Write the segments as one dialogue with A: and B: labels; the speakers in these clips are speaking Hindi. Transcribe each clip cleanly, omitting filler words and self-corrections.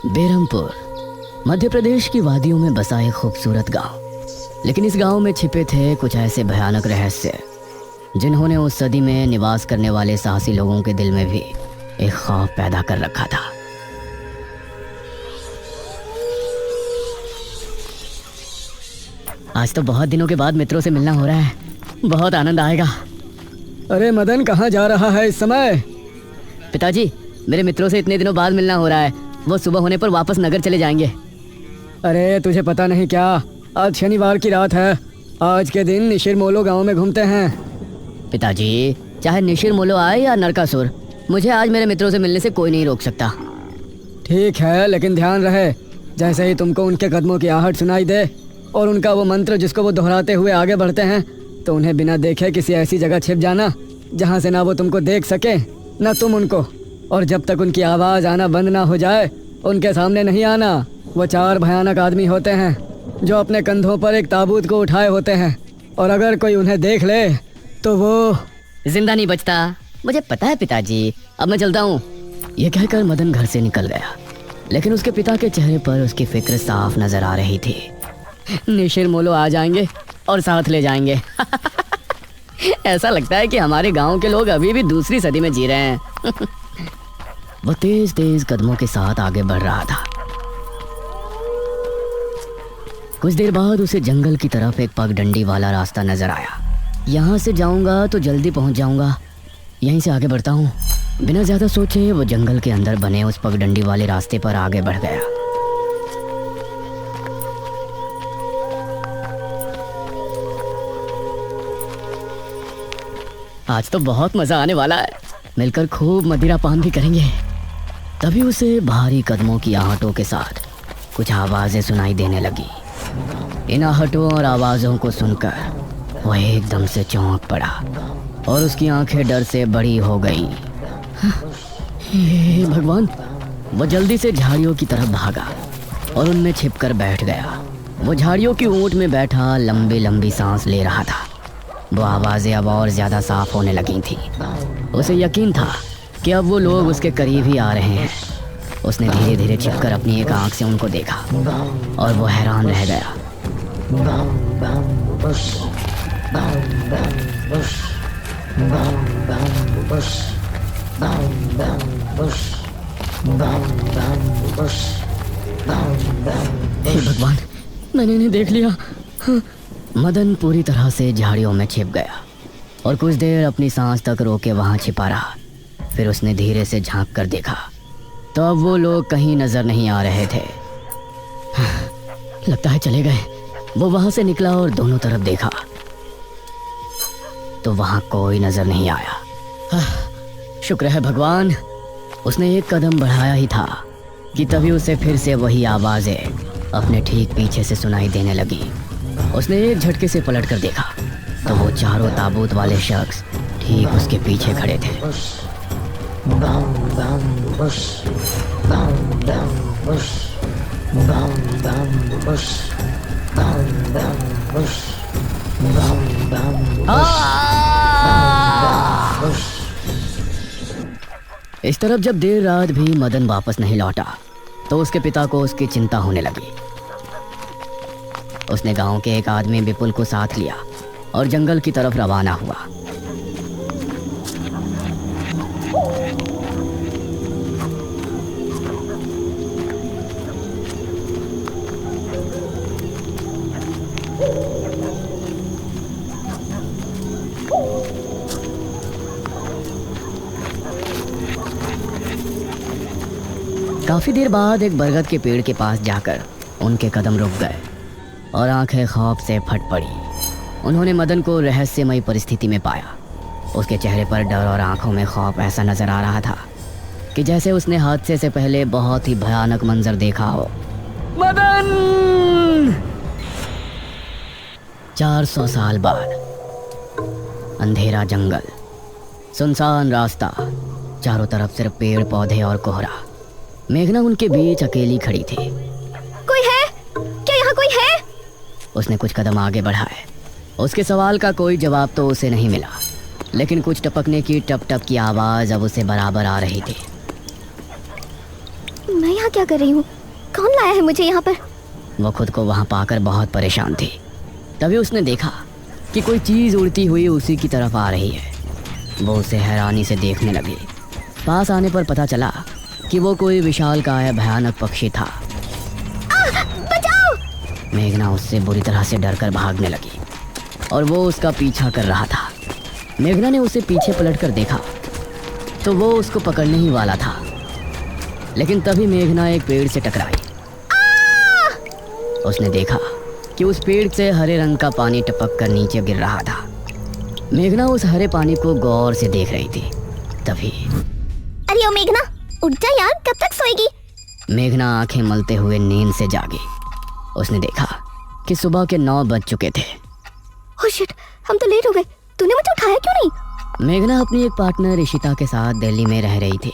A: बेरमपुर मध्य प्रदेश की वादियों में बसा एक खूबसूरत गांव। लेकिन इस गांव में छिपे थे कुछ ऐसे भयानक रहस्य जिन्होंने उस सदी में निवास करने वाले साहसी लोगों के दिल में भी एक खौफ पैदा कर रखा था। आज तो बहुत दिनों के बाद मित्रों से मिलना हो रहा है, बहुत आनंद आएगा।
B: अरे मदन, कहाँ जा रहा है इस समय?
A: पिताजी, मेरे मित्रों से इतने दिनों बाद मिलना हो रहा है। वो सुबह होने पर वापस नगर चले जाएंगे।
B: अरे तुझे पता नहीं क्या, आज शनिवार की रात है। आज के दिन निशिर मोलो गांव में घूमते हैं।
A: पिताजी, चाहे निशिर मोलो आए या नरकासुर, मुझे आज मेरे मित्रों से मिलने से कोई नहीं रोक सकता।
B: ठीक है, लेकिन ध्यान रहे, जैसे ही तुमको उनके कदमों की आहट सुनाई दे और उनका वो मंत्र जिसको वो दोहराते हुए आगे बढ़ते हैं, तो उन्हें बिना देखे किसी ऐसी जगह छिप जाना जहाँ से ना वो तुमको देख सके ना तुम उनको। और जब तक उनकी आवाज़ आना बंद ना हो जाए उनके सामने नहीं आना। वो 4 भयानक आदमी होते हैं जो अपने कंधों पर एक ताबूत को उठाए होते हैं, और अगर कोई उन्हें देख ले तो वो
A: जिंदा नहीं बचता। मुझे पता है पिताजी, अब मैं चलता हूँ। ये कहकर मदन घर से निकल गया, लेकिन उसके पिता के चेहरे पर उसकी फिक्र साफ नजर आ रही थी। निशिर मोलो आ जाएंगे और साथ ले जाएंगे। ऐसा लगता है कि हमारे गांव के लोग अभी भी दूसरी सदी में जी रहे हैं। वो तेज तेज कदमों के साथ आगे बढ़ रहा था। कुछ देर बाद उसे जंगल की तरफ एक पगडंडी वाला रास्ता नजर आया। यहाँ से जाऊंगा तो जल्दी पहुंच जाऊंगा, यहीं से आगे बढ़ता हूँ। बिना ज्यादा सोचे वो जंगल के अंदर बने उस पगडंडी वाले रास्ते पर आगे बढ़ गया। आज तो बहुत मजा आने वाला है, मिलकर खूब मदिरा पान भी करेंगे। तभी उसे भारी कदमों की आहटों के साथ कुछ आवाजें सुनाई देने लगी। इन आहटों और आवाजों को सुनकर वह एकदम से चौंक पड़ा और उसकी आंखें डर से बड़ी हो गई। हे भगवान! वो जल्दी से झाड़ियों की तरफ भागा और उनमें छिपकर बैठ गया। वो झाड़ियों की ऊंट में बैठा लंबी लंबी सांस ले रहा था। वो आवाज़ें अब और ज़्यादा साफ होने लगी थी। उसे यकीन था कि अब वो लोग उसके करीब ही आ रहे हैं। उसने धीरे धीरे छिपकर अपनी एक आंख से उनको देखा और वो हैरान रह गया। हे भगवान, मैंने इन्हें देख लिया। मदन पूरी तरह से झाड़ियों में छिप गया और कुछ देर अपनी सांस तक रोके वहां छिपा रहा। फिर उसने धीरे से झांक कर देखा तो अब वो लोग कहीं नजर नहीं आ रहे थे। लगता है चले गए। वो वहां से निकला और दोनों तरफ देखा तो वहां कोई नजर नहीं आया। शुक्र है भगवान, उसने एक कदम बढ़ाया ही था कि तभी उसे फिर से वही आवाजें अपने ठीक पीछे से सुनाई देने लगी। उसने एक झटके से पलट कर देखा तो वो चारों ताबूत वाले शख्स ठीक उसके पीछे खड़े थे। इस तरफ जब देर रात भी मदन वापस नहीं लौटा तो उसके पिता को उसकी चिंता होने लगी। उसने गांव के एक आदमी विपुल को साथ लिया और जंगल की तरफ रवाना हुआ। काफी देर बाद एक बरगद के पेड़ के पास जाकर उनके कदम रुक गए और आंखें खौफ से फट पड़ी। उन्होंने मदन को रहस्यमयी परिस्थिति में पाया। उसके चेहरे पर डर और आंखों में खौफ ऐसा नजर आ रहा था कि जैसे उसने हादसे से पहले बहुत ही भयानक मंजर देखा हो।
B: मदन!
A: 400 साल बाद अंधेरा जंगल, सुनसान रास्ता, चारों तरफ सिर्फ पेड़ पौधे और कोहरा। मेघना उनके बीच अकेली खड़ी थी।
C: कोई है? क्या यहाँ कोई है?
A: उसने कुछ कदम आगे बढ़ाए। उसके सवाल का कोई जवाब तो उसे नहीं मिला, लेकिन कुछ टपकने की टप टप की आवाज अब उसे बराबर आ रही थी।
C: मैं यहाँ क्या कर रही हूँ? कौन लाया है मुझे यहाँ पर?
A: वो खुद को वहाँ पाकर बहुत परेशान थी। तभी उसने देखा कि कोई चीज़ उड़ती हुई उसी की तरफ आ रही है। वो उसे हैरानी से देखने लगी। पास आने पर पता चला कि वो कोई विशालकाय भयानक पक्षी था।
C: बचाओ!
A: मेघना उससे बुरी तरह से डरकर भागने लगी और वो उसका पीछा कर रहा था। मेघना ने उसे पीछे पलटकर देखा तो वो उसको पकड़ने ही वाला था, लेकिन तभी मेघना एक पेड़ से टकराई। उसने देखा कि उस पेड़ से हरे रंग का पानी टपक कर नीचे गिर रहा था। मेघना उस हरे पानी को गौर से देख रही थी। तभी
C: अरे ओ मेघना, उठ जा यार, कब तक सोएगी?
A: मेघना आंखें मलते हुए नींद से जागी। उसने देखा कि सुबह के 9 बज चुके थे।
C: ओह शिट, हम तो लेट हो गए। तूने मुझे उठाया क्यों नहीं?
A: मेघना अपनी एक पार्टनर इशिता के साथ दिल्ली में रह रही थी,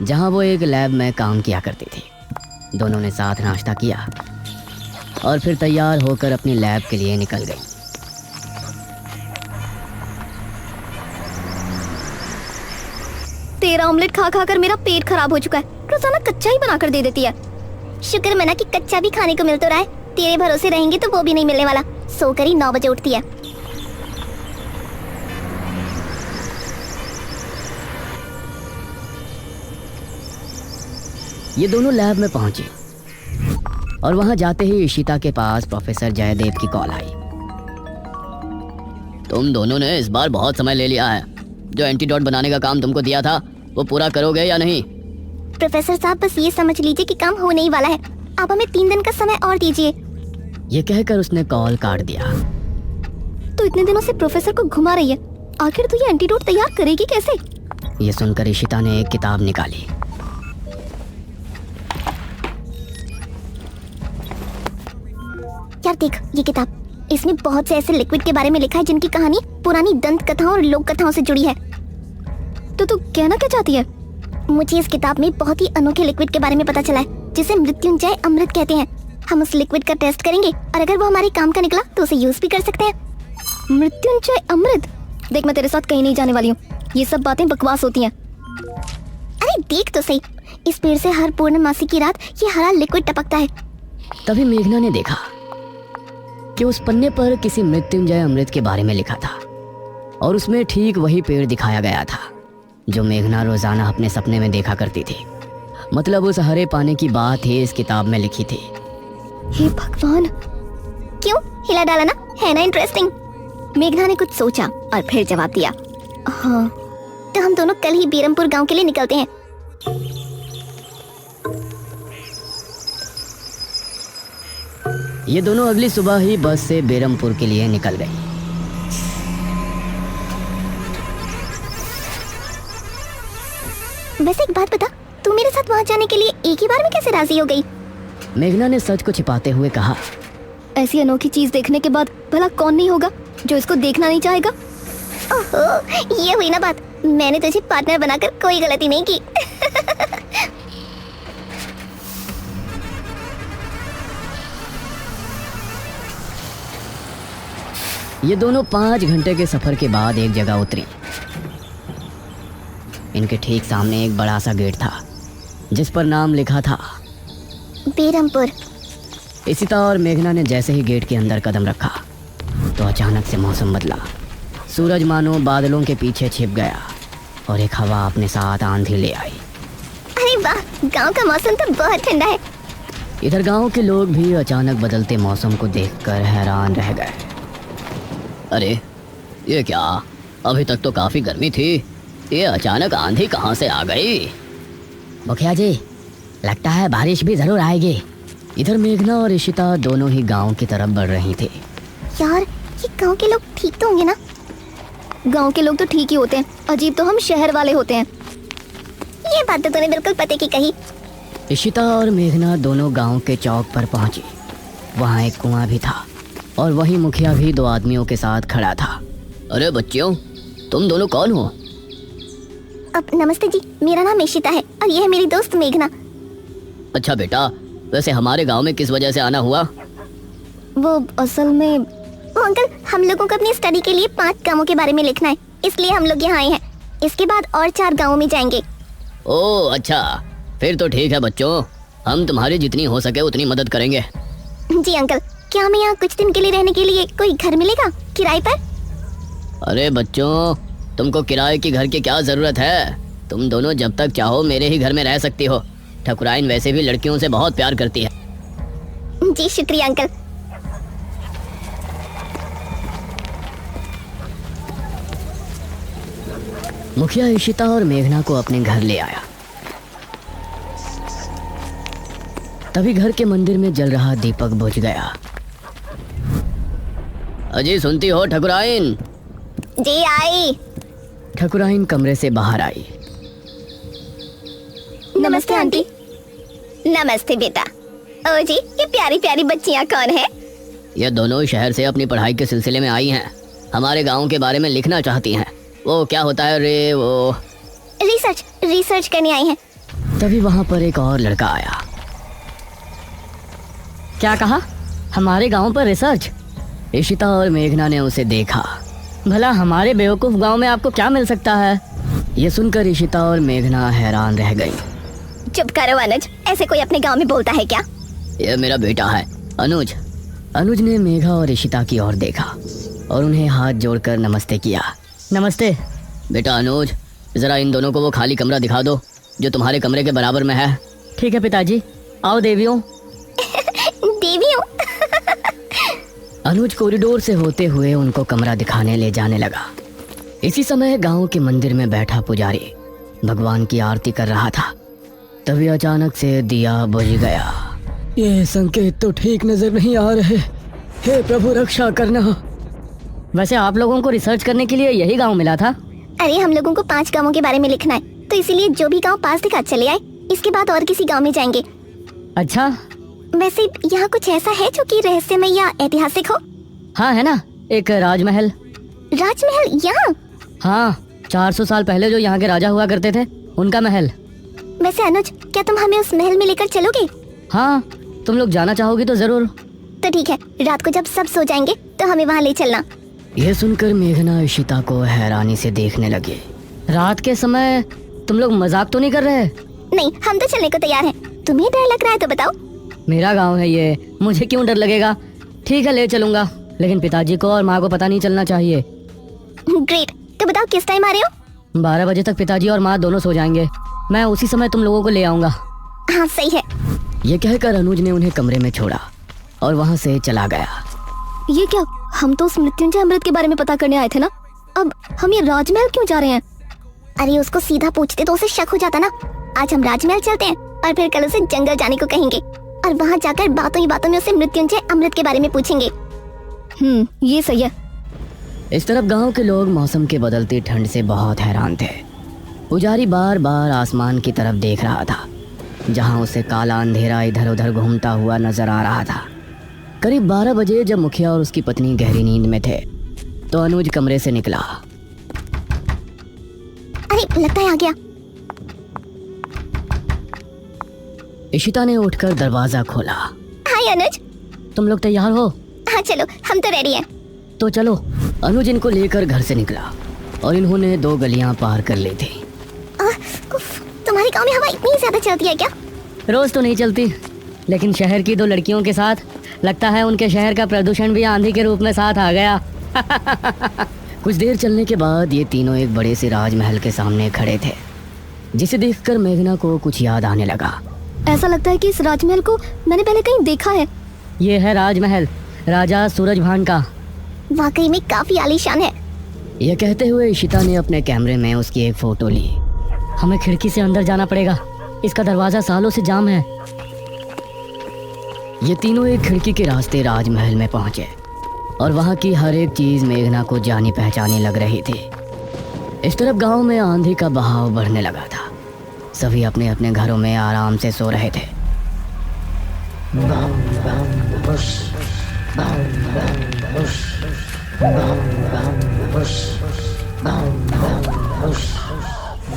A: जहां वो एक लैब में काम किया करती थी। दोनों ने साथ नाश्ता किया और फिर तैयार होकर अपनी लैब के लिए निकल गई।
C: तेरा ऑमलेट खा खा कर मेरा पेट खराब हो चुका है। रोजाना कच्चा ही बना कर दे देती है। शुक्र मना कि कच्चा भी खाने को मिल तो रहा है। तेरे भरोसे रहेंगे तो वो भी नहीं मिलने वाला। सोकर ही 9 बजे उठती है।
A: ये दोनों लैब में पहुंची और वहां जाते ही इशिता के पास प्रोफेसर जयदेव की कॉल आई। तुम दोनों ने इस बार बहुत समय ले लिया है। जो एंटीडोट बनाने का काम तुमको दिया था वो पूरा करोगे या नहीं?
C: प्रोफेसर साहब, बस ये समझ लीजिए कि काम होने ही वाला है। आप हमें 3 दिन का समय और दीजिए।
A: ये कहकर उसने कॉल काट दिया।
C: तो इतने दिनों से प्रोफेसर को घुमा रही है, आखिर तो ये एंटीडोट तैयार करेगी कैसे?
A: ये सुनकर इशिता ने एक किताब निकाली।
C: यार देख ये किताब, इसमें बहुत से ऐसे लिक्विड के बारे में लिखा है जिनकी कहानी पुरानी दंत कथाओं और लोक कथाओं से जुड़ी है। तो तू कहना क्या चाहती है? मुझे इस किताब में बहुत ही अनोखे लिक्विड के बारे में पता चला है, जिसे मृत्युंजय अमृत कहते हैं। हम उस लिक्विड का टेस्ट करेंगे और अगर वो हमारे काम का निकला तो उसे यूज भी कर सकते हैं। मृत्युंजय अमृत? देख, मैं तेरे साथ कहीं नहीं जाने वाली हूँ। ये सब बातें बकवास होती हैं। अरे देख तो सही, इस पेड़ से हर पूर्णमासी की रात ये हरा लिक्विड टपकता है।
A: तभी मेघना ने देखा कि उस पन्ने पर किसी मृत्युंजय अमृत के बारे में लिखा था और उसमें ठीक वही पेड़ दिखाया गया था जो मेघना रोजाना अपने सपने में देखा करती थी। मतलब उस हरे पानी की बात ही इस किताब में लिखी थी।
C: हे भगवान, क्यों हिला डाला ना, है ना इंटरेस्टिंग? मेघना ने कुछ सोचा और फिर जवाब दिया, हाँ तो हम दोनों कल ही बीरमपुर गांव के लिए निकलते हैं।
A: ये दोनों अगली सुबह ही बस से बेरमपुर के लिए निकल गई।
C: वैसे एक बात बता, तू मेरे साथ वहां जाने के लिए एक ही बार में कैसे राजी हो गई?
A: मेघना ने सच को छिपाते हुए कहा।
C: ऐसी अनोखी चीज देखने के बाद भला कौन नहीं होगा जो इसको देखना नहीं चाहेगा? ओहो, ये हुई ना बात। मैंने तुझे पार्टनर बनाकर कोई गलती नहीं की।
A: ये दोनों 5 घंटे के सफर के बाद एक जगह उतरी। इनके ठीक सामने एक बड़ा सा गेट था जिस पर नाम लिखा था
C: बीरमपुर।
A: इशिता और मेघना ने जैसे ही गेट के अंदर कदम रखा तो अचानक से मौसम बदला। सूरज मानो बादलों के पीछे छिप गया और एक हवा अपने साथ आंधी ले आई।
C: अरे वाह, गांव का मौसम तो बहुत ठंडा है।
A: इधर गांव के लोग भी अचानक बदलते मौसम को देखकर हैरान रह गए। अरे ये क्या, अभी तक तो काफी गर्मी थी, ये अचानक आंधी कहाँ से आ गई? मुखिया जी, लगता है बारिश भी जरूर आएगी। इधर मेघना और इशिता दोनों ही गांव की तरफ बढ़ रही थी।
C: यार ये गांव के लोग ठीक तो होंगे ना? गांव के लोग तो ठीक ही होते हैं, अजीब तो हम शहर वाले होते हैं। ये बात तो तूने बिल्कुल पते की कही।
A: इशिता और मेघना दोनों गांव के चौक पर पहुंची। वहां एक कुआं भी था और वहीं मुखिया भी 2 आदमियों के साथ खड़ा था। अरे बच्चियों, तुम दोनों कौन हो?
C: अब नमस्ते जी, मेरा नाम इशिता है और यह है मेरी दोस्त मेघना।
A: अच्छा बेटा, वैसे हमारे गांव में किस वजह से आना हुआ?
C: वो असल में वो अंकल, हम लोगों को अपनी स्टडी के लिए 5 गांवों के बारे में लिखना है, इसलिए हम लोग यहाँ आए हैं। इसके बाद और 4 गांवों में जाएंगे।
A: ओह अच्छा, फिर तो ठीक है बच्चों। हम तुम्हारी जितनी हो सके उतनी मदद करेंगे।
C: जी अंकल, क्या हमें यहाँ कुछ दिन के लिए रहने के लिए कोई घर मिलेगा किराए पर?
A: अरे बच्चों, तुमको किराए की घर की क्या जरूरत है? तुम दोनों जब तक चाहो मेरे ही घर में रह सकती हो। ठकुराइन वैसे भी लड़कियों से बहुत प्यार करती है।
C: जी शुक्रिया अंकल।
A: मुखिया इशिता और मेघना को अपने घर ले आया। तभी घर के मंदिर में जल रहा दीपक बुझ गया। अजी सुनती हो ठकुराइन?
C: जी आई।
A: ठकुराइन कमरे से बाहर आई।
C: नमस्ते आंटी। नमस्ते बेटा। ओ जी, ये प्यारी प्यारी बच्चियाँ कौन है?
A: ये दोनों शहर से अपनी पढ़ाई के सिलसिले में आई हैं। हमारे गांव के बारे में लिखना चाहती हैं। वो क्या होता है रे, वो
C: रिसर्च करने आई हैं।
A: तभी वहां पर एक और लड़का आया। क्या कहा? हमारे गांव पर रिसर्च? इशिता और मेघना ने उसे देखा। भला हमारे बेवकूफ गांव में आपको क्या मिल सकता है? ये सुनकर इशिता और मेघना हैरान रह गई।
C: चुप करो अनुज, ऐसे कोई अपने गांव में बोलता है क्या?
A: ये मेरा बेटा है अनुज। अनुज ने मेघा और इशिता की ओर देखा और उन्हें हाथ जोड़कर नमस्ते किया। नमस्ते बेटा अनुज, जरा इन दोनों को वो खाली कमरा दिखा दो जो तुम्हारे कमरे के बराबर में है। ठीक है पिताजी। आओ देवियों।
C: देवियों?
A: अनुज कॉरिडोर से होते हुए उनको कमरा दिखाने ले जाने लगा। इसी समय गांव के मंदिर में बैठा पुजारी भगवान की आरती कर रहा था। तभी अचानक से दिया बुझ गया।
B: ये संकेत तो ठीक नजर नहीं आ रहे। हे प्रभु रक्षा करना।
A: वैसे आप लोगों को रिसर्च करने के लिए यही गांव मिला था?
C: अरे हम लोगों को 5 गांवों के बारे में लिखना है, तो इसीलिए जो भी गांव पास दिखा चले आए। इसके बाद और किसी गांव में जाएंगे।
A: अच्छा,
C: वैसे यहाँ कुछ ऐसा है जो कि रहस्यमय या ऐतिहासिक हो?
A: हाँ है ना, एक राजमहल।
C: राजमहल यहाँ?
A: हाँ, 400 साल पहले जो यहाँ के राजा हुआ करते थे, उनका महल।
C: वैसे अनुज, क्या तुम हमें उस महल में लेकर चलोगे?
A: हाँ, तुम लोग जाना चाहोगी तो जरूर।
C: तो ठीक है, रात को जब सब सो जाएंगे तो हमें वहाँ ले चलना।
A: यह सुनकर मेघना इशिता को हैरानी से देखने लगी। रात के समय तुम लोग मजाक तो नहीं कर रहे?
C: नहीं, हम तो चलने को तैयार हैं। तुम्हें डर लग रहा है तो बताओ।
A: मेरा गांव है ये, मुझे क्यों डर लगेगा। ठीक है, ले चलूंगा, लेकिन पिताजी को और माँ को पता नहीं चलना चाहिए।
C: ग्रेट। तो बताओ किस टाइम आ रहे हो?
A: 12 बजे तक पिताजी और माँ दोनों सो जाएंगे। मैं उसी समय तुम लोगों को ले आऊंगा।
C: हाँ सही है।
A: ये कहकर अनुज ने उन्हें कमरे में छोड़ा और वहाँ से चला गया।
C: ये क्या? हम तो उस मृत्युंजय अमृत के बारे में पता करने आए थे ना। अब हम ये राजमहल क्यों जा रहे हैं? अरे उसको सीधा पूछते तो उसे शक हो जाता ना। आज हम राजमहल चलते हैं और फिर कल उसे जंगल जाने को कहेंगे और वहाँ जाकर बातों ही बातों में उसे मृत्युंजय अमृत के बारे में पूछेंगे। ये सही है।
A: इस तरफ गांव के लोग मौसम के बदलती ठंड से बहुत हैरान थे। पुजारी बार बार आसमान की तरफ देख रहा था, जहां उसे काला अंधेरा इधर उधर घूमता हुआ नजर आ रहा था। करीब 12 बजे जब मुखिया और उसकी पत्नी गहरी नींद में थे तो अनुज कमरे से निकला।
C: अरे लगता है आ गया।
A: इशिता ने उठकर दरवाजा खोला।
C: हाय अनुज।
A: तुम लोग तैयार हो?
C: हाँ चलो, हम तो रेडी हैं।
A: तो चलो। अनुज इनको लेकर घर से निकला और इन्होंने 2 गलियां पार कर ली थी।
C: तुम्हारे गांव में हवा इतनी ज्यादा चलती है क्या?
A: रोज तो नहीं चलती, लेकिन शहर की 2 लड़कियों के साथ लगता है उनके शहर का प्रदूषण भी आंधी के रूप में साथ आ गया। कुछ देर चलने के बाद ये तीनों एक बड़े से राजमहल के सामने खड़े थे, जिसे देखकर मेघना को कुछ याद आने लगा।
C: ऐसा लगता है कि इस राजमहल को मैंने पहले कहीं देखा है।
A: ये है राजमहल राजा सूरजभान का।
C: वाकई में काफी आलीशान है।
A: यह कहते हुए इशिता ने अपने कैमरे में उसकी एक फोटो ली। हमें खिड़की से अंदर जाना पड़ेगा, इसका दरवाजा सालों से जाम है। ये तीनों एक खिड़की के रास्ते राजमहल में पहुंचे और वहां की हर एक चीज मेघना को जानी पहचानी लग रही थी। इस तरफ गांव में आंधी का बहाव बढ़ने लगा था। सभी अपने अपने घरों में आराम से सो रहे थे।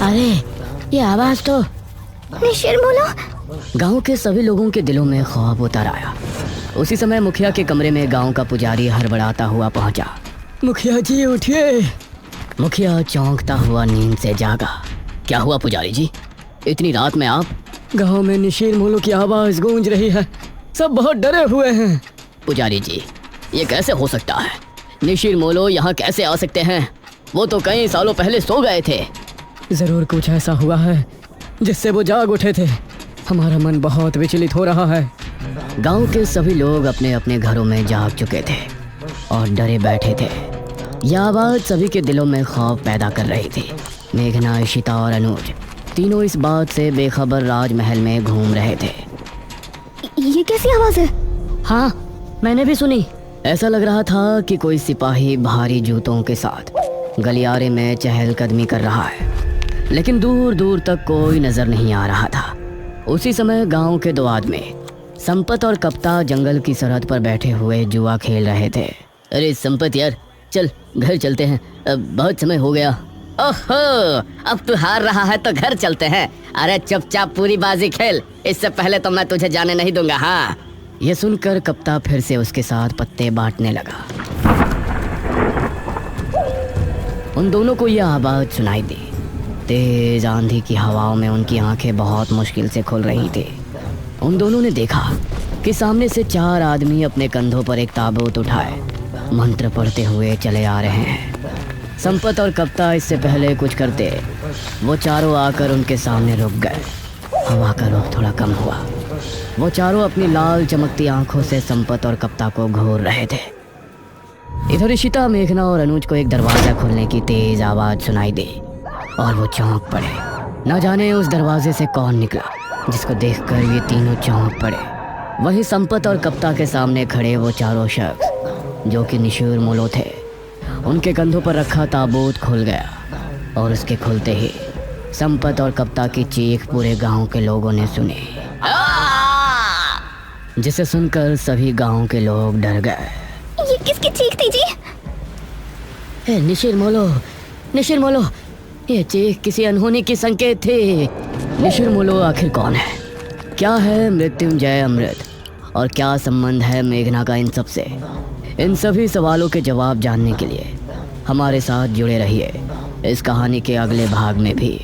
A: अरे ये आवाज तो
C: निशिरमोलो।
A: गांव के सभी लोगों के दिलों में खौफ उतर आया। उसी समय मुखिया के कमरे में गांव का पुजारी हड़बड़ाता हुआ पहुंचा।
B: मुखिया जी उठिए।
A: मुखिया चौंकता हुआ नींद से जागा। क्या हुआ पुजारी जी, इतनी रात में आप?
B: गांव में निशीर मोलो की आवाज गूंज रही है। सब बहुत डरे हुए हैं।
A: पुजारी जी, ये कैसे हो सकता है? निशिर मोलो यहाँ कैसे आ सकते हैं? वो तो कई सालों पहले सो गए थे।
B: जरूर कुछ ऐसा हुआ है जिससे वो जाग उठे थे। हमारा मन बहुत विचलित हो रहा है।
A: गांव के सभी लोग अपने अपने घरों में जाग चुके थे और डरे बैठे थे। यह आवाज़ सभी के दिलों में खौफ पैदा कर रही थी। मेघना, इशिता और अनुज तीनों इस बात से बेखबर राजमहल में घूम रहे थे।
C: ये कैसी आवाज है?
A: हाँ, मैंने भी सुनी। ऐसा लग रहा था कि कोई सिपाही भारी जूतों के साथ गलियारे में चहलकदमी कर रहा है, लेकिन दूर दूर तक कोई नजर नहीं आ रहा था। उसी समय गांव के दो आदमी संपत और कप्ता जंगल की सरहद पर बैठे हुए जुआ खेल रहे थे। अरे संपत यार, चल घर चलते हैं, अब बहुत समय हो गया। ओहो, अब तू हार रहा है तो घर चलते हैं। अरे चुपचाप पूरी बाजी खेल, इससे पहले तो मैं तुझे जाने नहीं दूंगा। हाँ। ये सुनकर कप्ता फिर से उसके साथ पत्ते बांटने लगा। उन दोनों को यह आवाज सुनाई दी। तेज आंधी की हवाओं में उनकी आंखें बहुत मुश्किल से खुल रही थी। उन दोनों ने देखा कि सामने से 4 आदमी अपने कंधों पर एक ताबूत उठाए मंत्र पढ़ते हुए चले आ रहे हैं। संपत और कप्ता इससे पहले कुछ करते, वो चारों आकर उनके सामने रुक गए। हवा का रुख थोड़ा कम हुआ। वो चारों अपनी लाल चमकती आंखों से संपत और कप्ता को घूर रहे थे। इधर इशिता, मेघना और अनुज को एक दरवाजा खुलने की तेज आवाज सुनाई दी और वो चौंक पड़े। न जाने उस दरवाजे से कौन निकला जिसको देखकर ये तीनों चौंक पड़े। वहीं संपत और कप्ता के सामने खड़े वो चारों शख्स जो कि निशिर मोलो थे, उनके कंधों पर रखा ताबूत खुल गया और उसके खुलते ही संपत और कप्ता की चीख पूरे गांव के लोगों ने सुनी, जिसे सुनकर सभी गांव के लोग डर गए।
C: ये किसकी चीख थी जी?
A: निशिर मोलो, निशिर मोलो, ये चीख किसी अनहोनी की संकेत थी। निशिर मोलो आखिर कौन है? क्या है मृत्युंजय अमृत? और क्या संबंध है मेघना का इन सब से? इन सभी सवालों के जवाब जानने के लिए हमारे साथ जुड़े रहिए इस कहानी के अगले भाग में भी।